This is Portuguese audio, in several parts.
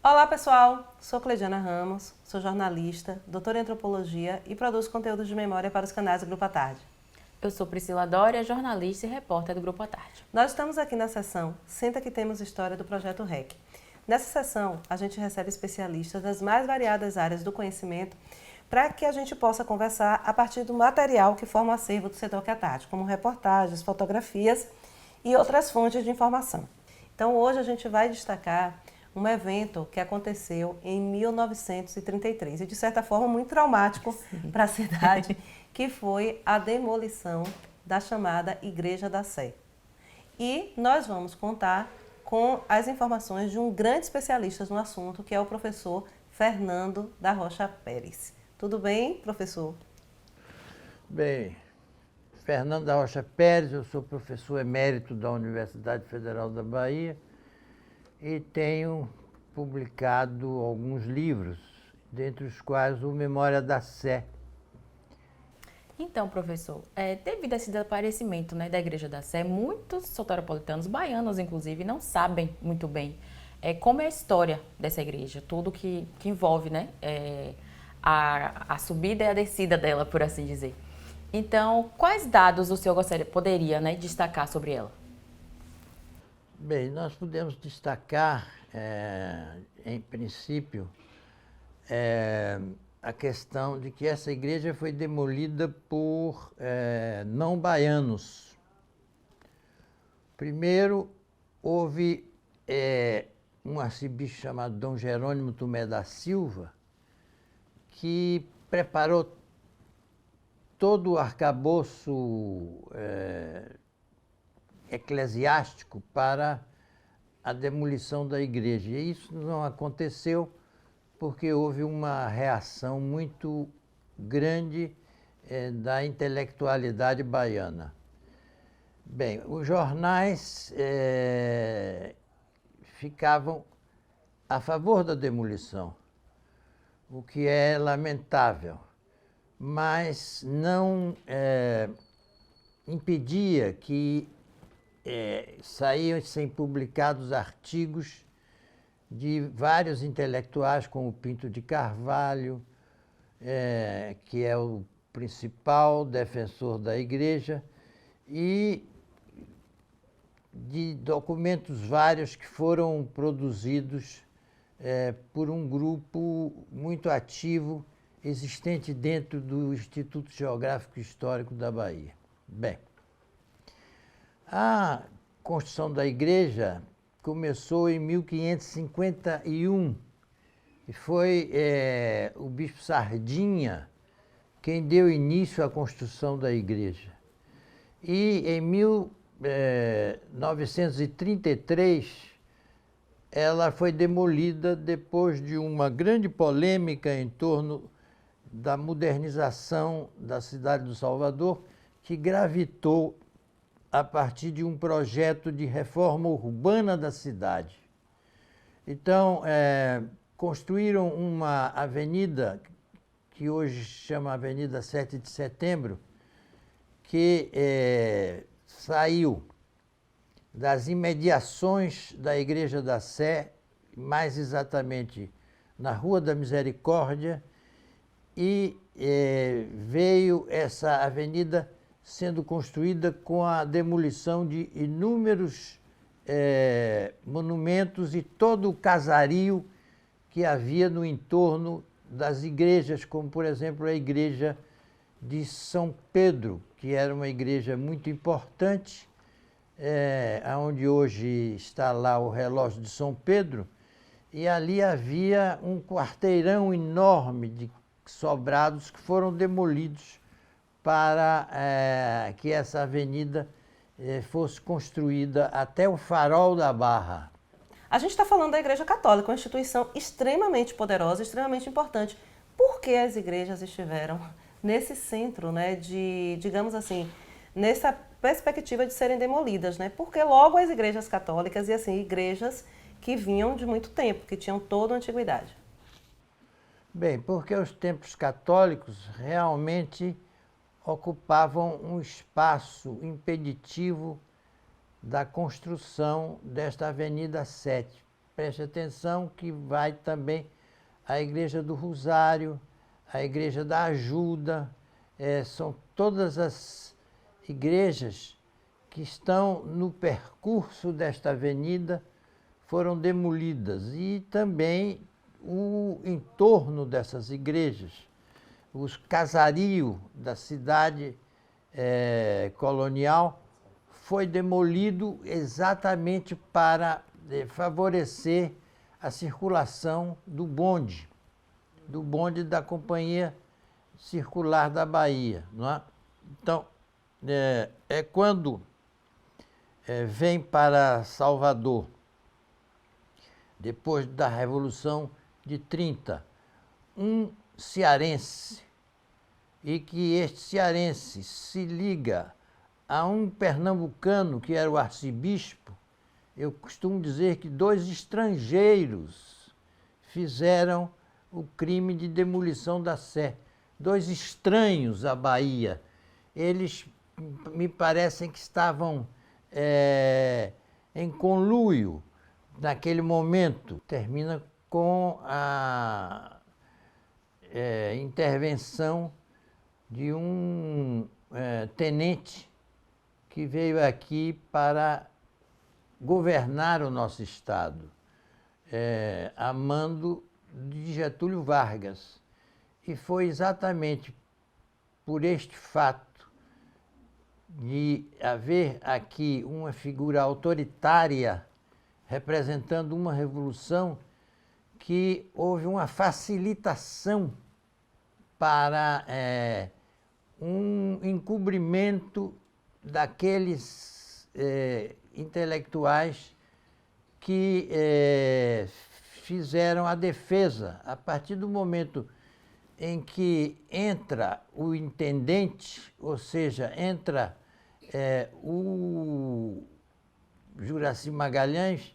Olá pessoal, sou Cleidiana Ramos, sou jornalista, doutora em antropologia e produzo conteúdos de memória para os canais do Grupo à Tarde. Eu sou Priscila Dória, jornalista e repórter do Grupo à Tarde. Nós estamos aqui na sessão Senta que Temos História do Projeto REC. Nessa sessão, a gente recebe especialistas das mais variadas áreas do conhecimento para que a gente possa conversar a partir do material que forma o acervo do setor à Tarde, como reportagens, fotografias e outras fontes de informação. Então hoje a gente vai destacar um evento que aconteceu em 1933 e de certa forma muito traumático para a cidade, que foi a demolição da chamada Igreja da Sé. E nós vamos contar com as informações de um grande especialista no assunto, que é o professor Fernando da Rocha Pérez. Tudo bem, professor? Bem, Fernando da Rocha Pérez, eu sou professor emérito da Universidade Federal da Bahia e tenho publicado alguns livros, dentre os quais o Memória da Sé. Então, professor, devido a esse desaparecimento, da Igreja da Sé, muitos soteropolitanos, baianos inclusive, não sabem muito bem como é a história dessa igreja, tudo que envolve a subida e a descida dela, por assim dizer. Então, quais dados o senhor poderia destacar sobre ela? Bem, nós podemos destacar, em princípio, a questão de que essa igreja foi demolida por não baianos. Primeiro, houve um arcebispo chamado Dom Jerônimo Tomé da Silva, que preparou todo o arcabouço eclesiástico para a demolição da igreja. E isso não aconteceu porque houve uma reação muito grande da intelectualidade baiana. Bem, os jornais ficavam a favor da demolição, o que é lamentável, mas não impedia que saíssem publicados artigos de vários intelectuais, como Pinto de Carvalho, que é o principal defensor da igreja, e de documentos vários que foram produzidos por um grupo muito ativo existente dentro do Instituto Geográfico e Histórico da Bahia. Bem, a construção da igreja começou em 1551 e foi o bispo Sardinha quem deu início à construção da igreja. E em 1933 ela foi demolida depois de uma grande polêmica em torno da modernização da cidade do Salvador, que gravitou a partir de um projeto de reforma urbana da cidade. Então, construíram uma avenida, que hoje chama Avenida 7 de Setembro, que saiu das imediações da Igreja da Sé, mais exatamente na Rua da Misericórdia, e veio essa avenida sendo construída com a demolição de inúmeros monumentos e todo o casario que havia no entorno das igrejas, como, por exemplo, a igreja de São Pedro, que era uma igreja muito importante, onde hoje está lá o relógio de São Pedro, e ali havia um quarteirão enorme de sobrados que foram demolidos para que essa avenida fosse construída até o Farol da Barra. A gente está falando da Igreja Católica, uma instituição extremamente poderosa, extremamente importante. Por que as igrejas estiveram nesse centro, digamos assim, nessa perspectiva de serem demolidas, Porque logo as igrejas católicas e assim igrejas que vinham de muito tempo, que tinham toda a antiguidade. Bem, porque os templos católicos realmente ocupavam um espaço impeditivo da construção desta Avenida 7, preste atenção que vai também a Igreja do Rosário, a Igreja da Ajuda, são todas as igrejas que estão no percurso desta avenida, foram demolidas. E também o entorno dessas igrejas, os casarios da cidade colonial, foi demolido exatamente para favorecer a circulação do bonde da Companhia Circular da Bahia. Não é? Então, quando vem para Salvador, depois da Revolução de 30, um cearense, e que este cearense se liga a um pernambucano que era o arcebispo, eu costumo dizer que 2 estrangeiros fizeram o crime de demolição da Sé. 2 estranhos à Bahia. Eles me parecem que estavam em conluio naquele momento. Termina com a intervenção de um tenente que veio aqui para governar o nosso Estado, a mando de Getúlio Vargas. E foi exatamente por este fato de haver aqui uma figura autoritária representando uma revolução que houve uma facilitação para um encobrimento daqueles intelectuais que fizeram a defesa. A partir do momento em que entra o intendente, ou seja, entra o Juracy Magalhães,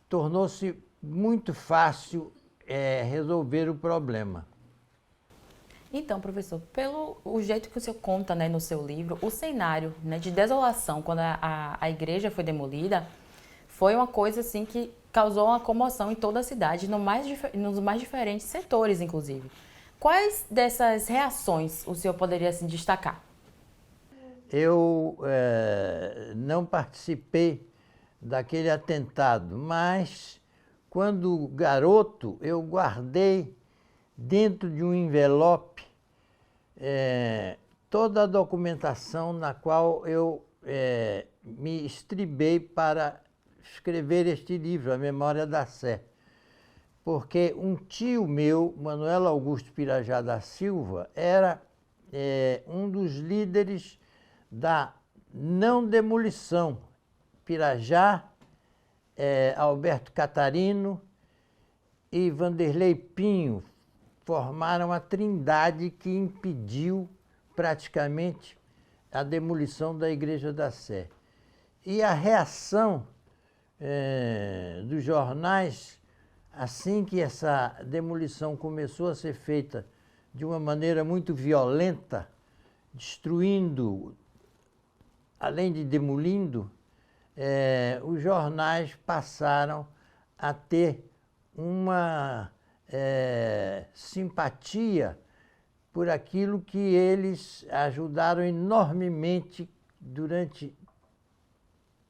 tornou-se muito fácil resolver o problema. Então, professor, pelo o jeito que o senhor conta, né, no seu livro, o cenário, né, de desolação quando a igreja foi demolida foi uma coisa assim que causou uma comoção em toda a cidade, nos mais diferentes setores, inclusive. Quais dessas reações o senhor poderia assim, destacar? Eu não participei daquele atentado, mas quando garoto eu guardei dentro de um envelope toda a documentação na qual eu me estribei para escrever este livro, A Memória da Sé. Porque um tio meu, Manuel Augusto Pirajá da Silva, era um dos líderes da não demolição. Pirajá, Alberto Catarino e Vanderlei Pinho formaram a trindade que impediu praticamente a demolição da Igreja da Sé. E a reação dos jornais, assim que essa demolição começou a ser feita de uma maneira muito violenta, destruindo, além de demolindo, os jornais passaram a ter uma simpatia por aquilo que eles ajudaram enormemente durante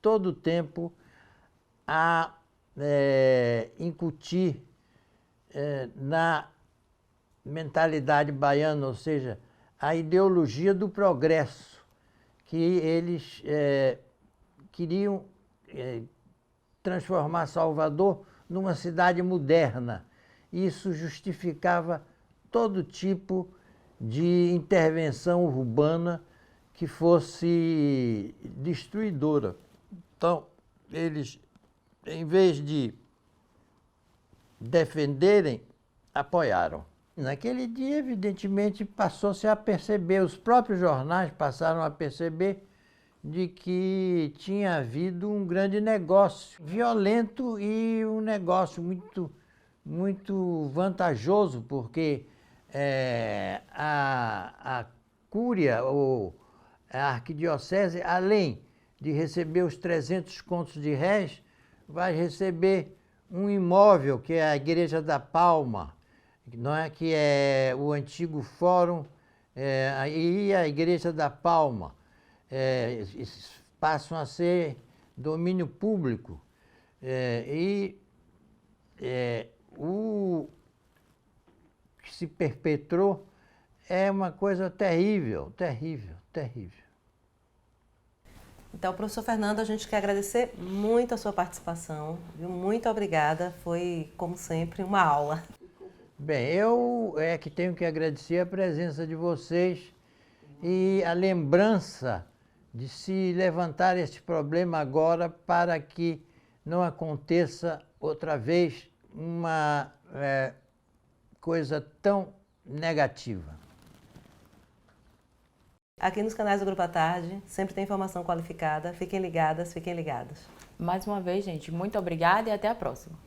todo o tempo a incutir na mentalidade baiana, ou seja, a ideologia do progresso, que eles queriam transformar Salvador numa cidade moderna. Isso justificava todo tipo de intervenção urbana que fosse destruidora. Então, eles, em vez de defenderem, apoiaram. Naquele dia, evidentemente, passou-se a perceber, os próprios jornais passaram a perceber de que tinha havido um grande negócio violento e um negócio muito vantajoso, porque a Cúria, ou a Arquidiocese, além de receber os 300 contos de réis, vai receber um imóvel que é a Igreja da Palma, não é, que é o antigo fórum, e a Igreja da Palma passam a ser domínio público. O que se perpetrou é uma coisa terrível, terrível, terrível. Então, professor Fernando, a gente quer agradecer muito a sua participação, viu? Muito obrigada, foi, como sempre, uma aula. Bem, eu que tenho que agradecer a presença de vocês e a lembrança de se levantar este problema agora para que não aconteça outra vez uma coisa tão negativa. Aqui nos canais do Grupo à Tarde, sempre tem informação qualificada. Fiquem ligadas, fiquem ligados. Mais uma vez, gente, muito obrigada e até a próxima.